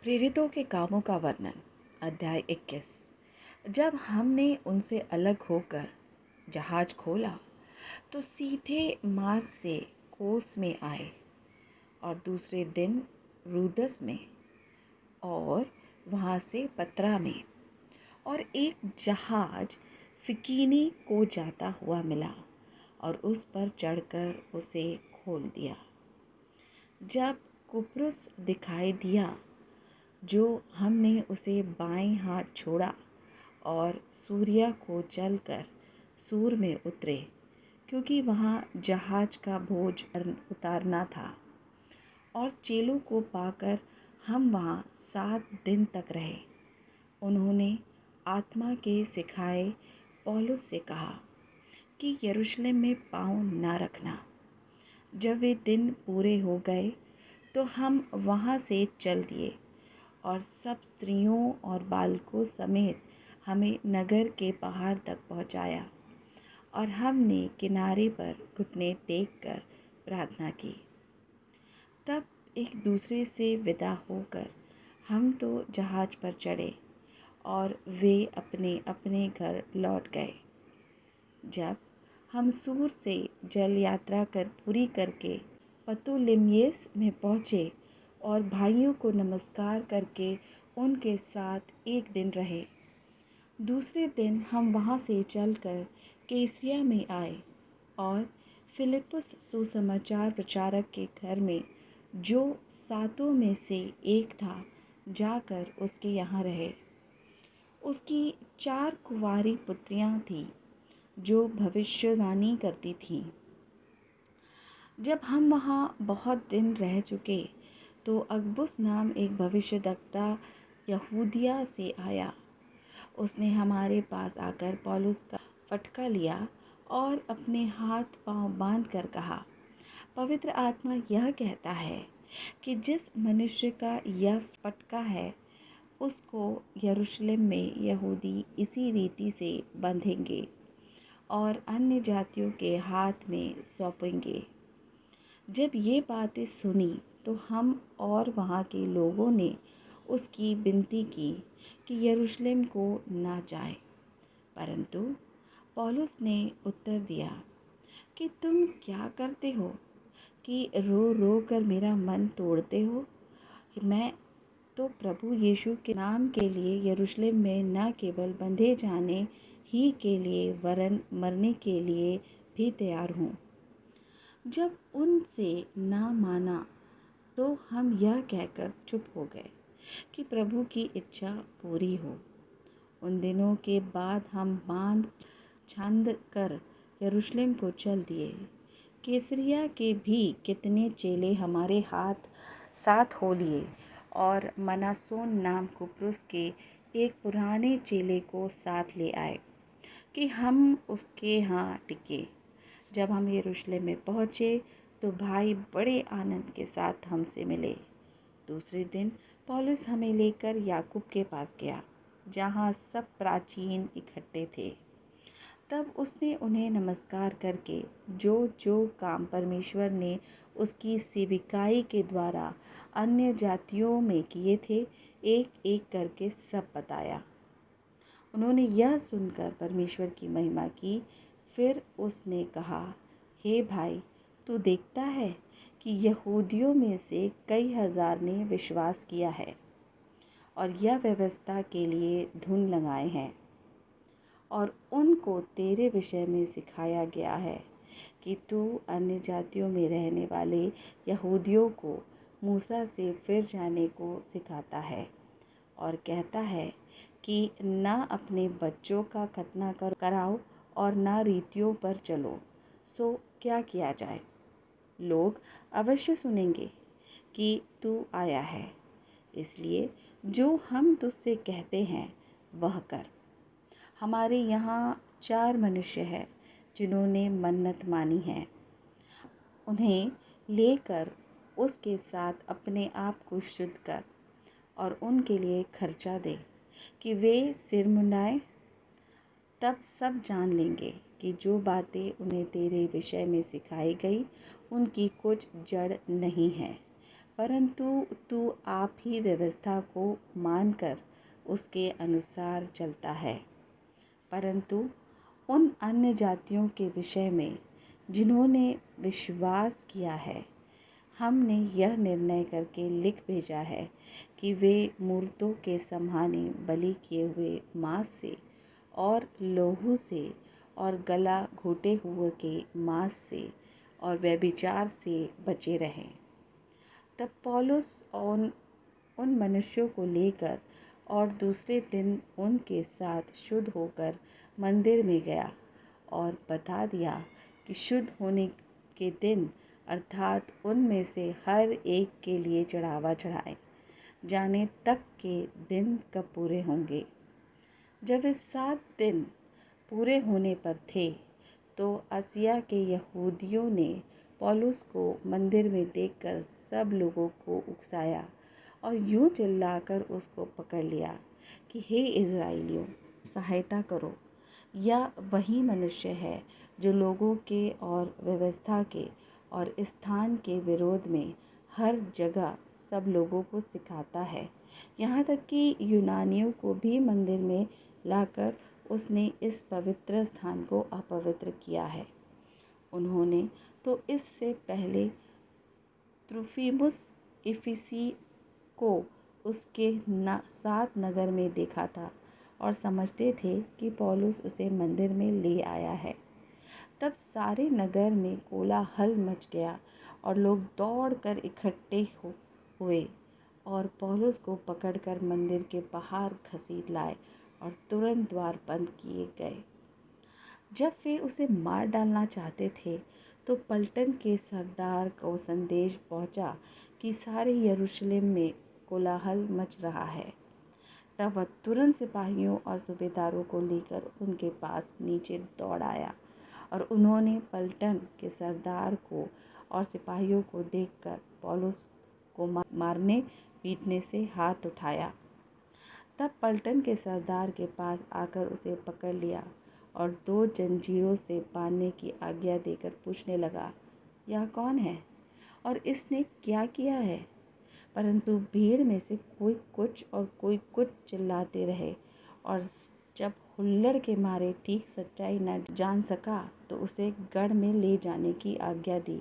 प्रेरितों के कामों का वर्णन। अध्याय 21। जब हमने उनसे अलग होकर जहाज खोला तो सीधे मार्ग से कोस में आए और दूसरे दिन रूदस में और वहाँ से पत्रा में, और एक जहाज फिकीनी को जाता हुआ मिला और उस पर चढ़कर उसे खोल दिया। जब कुप्रुस दिखाई दिया जो हमने उसे बाएं हाथ छोड़ा और सूर्या को चलकर सूर में उतरे, क्योंकि वहाँ जहाज का बोझ उतारना था। और चेलों को पाकर हम वहाँ 7 दिन तक रहे। उन्होंने आत्मा के सिखाए पौलुस से कहा कि यरूशलेम में पाँव न रखना। जब वे दिन पूरे हो गए तो हम वहाँ से चल दिए और सब स्त्रियों और बालकों समेत हमें नगर के पहाड़ तक पहुँचाया, और हमने किनारे पर घुटने टेक कर प्रार्थना की। तब एक दूसरे से विदा होकर हम तो जहाज पर चढ़े और वे अपने अपने घर लौट गए। जब हम सूर से जल यात्रा पूरी करके पतुलिमयेस में पहुँचे और भाइयों को नमस्कार करके उनके साथ एक दिन रहे, दूसरे दिन हम वहाँ से चलकर कैसरिया में आए और फिलिप्पुस सुसमाचार प्रचारक के घर में, जो 7 में से एक था, जाकर उसके यहाँ रहे। उसकी 4 कुंवारी पुत्रियाँ थीं जो भविष्यवाणी करती थीं। जब हम वहाँ बहुत दिन रह चुके तो अगबुस नाम एक भविष्यद्वक्ता यहूदिया से आया। उसने हमारे पास आकर पौलुस का फटका लिया और अपने हाथ पांव बांध कर कहा, पवित्र आत्मा यह कहता है कि जिस मनुष्य का यह फटका है उसको यरूशलेम में यहूदी इसी रीति से बंधेंगे और अन्य जातियों के हाथ में सौंपेंगे। जब ये बातें सुनी तो हम और वहाँ के लोगों ने उसकी विनती की कि यरूशलेम को ना जाए, परंतु पौलुस ने उत्तर दिया कि तुम क्या करते हो कि रो रो कर मेरा मन तोड़ते हो। मैं तो प्रभु यीशु के नाम के लिए यरूशलेम में न केवल बंधे जाने ही के लिए वरन मरने के लिए भी तैयार हूँ। जब उनसे ना माना तो हम यह कहकर चुप हो गए कि प्रभु की इच्छा पूरी हो। उन दिनों के बाद हम बांध छांद कर यरूशलेम को चल दिए। कैसरिया के भी कितने चेले हमारे साथ हो लिए और मनासोन नाम कुप्रुस के एक पुराने चेले को साथ ले आए कि हम उसके यहाँ टिके। जब हम यरूशलेम में पहुँचे तो भाई बड़े आनंद के साथ हमसे मिले। दूसरे दिन पौलुस हमें लेकर याकूब के पास गया, जहाँ सब प्राचीन इकट्ठे थे। तब उसने उन्हें नमस्कार करके जो जो काम परमेश्वर ने उसकी सेविकाई के द्वारा अन्य जातियों में किए थे, एक एक करके सब बताया। उन्होंने यह सुनकर परमेश्वर की महिमा की। फिर उसने कहा, हे भाई, तू देखता है कि यहूदियों में से कई हजार ने विश्वास किया है और यह व्यवस्था के लिए धुन लगाए हैं, और उनको तेरे विषय में सिखाया गया है कि तू अन्य जातियों में रहने वाले यहूदियों को मूसा से फिर जाने को सिखाता है और कहता है कि न अपने बच्चों का खतना कराओ और न रीतियों पर चलो। सो क्या किया जाए? लोग अवश्य सुनेंगे कि तू आया है, इसलिए जो हम तुझसे कहते हैं वह कर। हमारे यहाँ 4 मनुष्य हैं जिन्होंने मन्नत मानी है। उन्हें लेकर उसके साथ अपने आप को शुद्ध कर और उनके लिए खर्चा दे कि वे सिर मुंडाएं। तब सब जान लेंगे कि जो बातें उन्हें तेरे विषय में सिखाई गई उनकी कुछ जड़ नहीं है, परंतु तू आप ही व्यवस्था को मानकर उसके अनुसार चलता है। परंतु उन अन्य जातियों के विषय में जिन्होंने विश्वास किया है, हमने यह निर्णय करके लिख भेजा है कि वे मूर्तों के सम्हाने बलि किए हुए मांस से और लहू से और गला घोटे हुए के मांस से और व्यभिचार से बचे रहें। तब पौलुस उन मनुष्यों को लेकर और दूसरे दिन उनके साथ शुद्ध होकर मंदिर में गया और बता दिया कि शुद्ध होने के दिन अर्थात उनमें से हर एक के लिए चढ़ावा चढ़ाएं, जाने तक के दिन कब पूरे होंगे। जब वे 7 दिन पूरे होने पर थे तो आसिया के यहूदियों ने पौलुस को मंदिर में देखकर सब लोगों को उकसाया और यूं चिल्लाकर उसको पकड़ लिया कि हे इज़राइलियों, सहायता करो। यह वही मनुष्य है जो लोगों के और व्यवस्था के और स्थान के विरोध में हर जगह सब लोगों को सिखाता है, यहाँ तक कि यूनानियों को भी मंदिर में लाकर उसने इस पवित्र स्थान को अपवित्र किया है। उन्होंने तो इससे पहले त्रुफिमुस इफिसी को उसके 7 नगर में देखा था और समझते थे कि पौलुस उसे मंदिर में ले आया है। तब सारे नगर में कोलाहल मच गया और लोग दौड़कर इकट्ठे हुए और पौलुस को पकड़कर मंदिर के बाहर घसीट लाए और तुरंत द्वार बंद किए गए। जब वे उसे मार डालना चाहते थे तो पलटन के सरदार को संदेश पहुंचा कि सारे यरूशलेम में कोलाहल मच रहा है। तब वह तुरंत सिपाहियों और सूबेदारों को लेकर उनके पास नीचे दौड़ आया और उन्होंने पलटन के सरदार को और सिपाहियों को देखकर पौलुस को मारने पीटने से हाथ उठाया। तब पलटन के सरदार के पास आकर उसे पकड़ लिया और 2 जंजीरों से बांधने की आज्ञा देकर पूछने लगा, यह कौन है और इसने क्या किया है? परंतु भीड़ में से कोई कुछ और कोई कुछ चिल्लाते रहे और जब हुल्लड़ के मारे ठीक सच्चाई न जान सका तो उसे गढ़ में ले जाने की आज्ञा दी।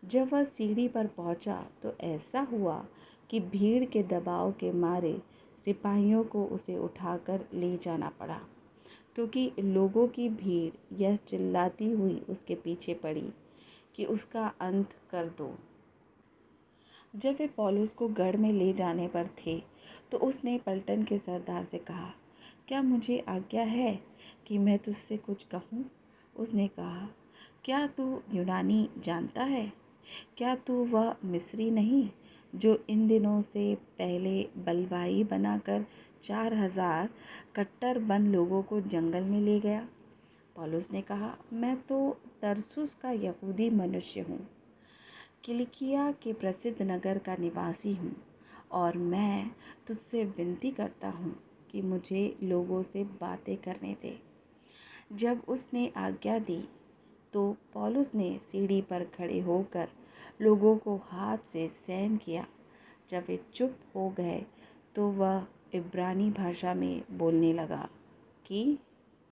जब वह सीढ़ी पर पहुंचा तो ऐसा हुआ कि भीड़ के दबाव के मारे सिपाहियों को उसे उठाकर ले जाना पड़ा, क्योंकि लोगों की भीड़ यह चिल्लाती हुई उसके पीछे पड़ी कि उसका अंत कर दो। जब वे पौलुस को गढ़ में ले जाने पर थे तो उसने पलटन के सरदार से कहा, क्या मुझे आज्ञा है कि मैं तुझसे कुछ कहूँ? उसने कहा, क्या तू यूनानी जानता है? क्या तू वह मिस्री नहीं जो इन दिनों से पहले बलवाई बनाकर 4000 कट्टरबंद लोगों को जंगल में ले गया? पौलुस ने कहा, मैं तो तरसुस का यहूदी मनुष्य हूँ, किलिकिया के प्रसिद्ध नगर का निवासी हूँ और मैं तुझसे विनती करता हूँ कि मुझे लोगों से बातें करने दे। जब उसने आज्ञा दी तो पौलुस ने सीढ़ी पर खड़े होकर लोगों को हाथ से सैन किया। जब वे चुप हो गए तो वह इब्रानी भाषा में बोलने लगा कि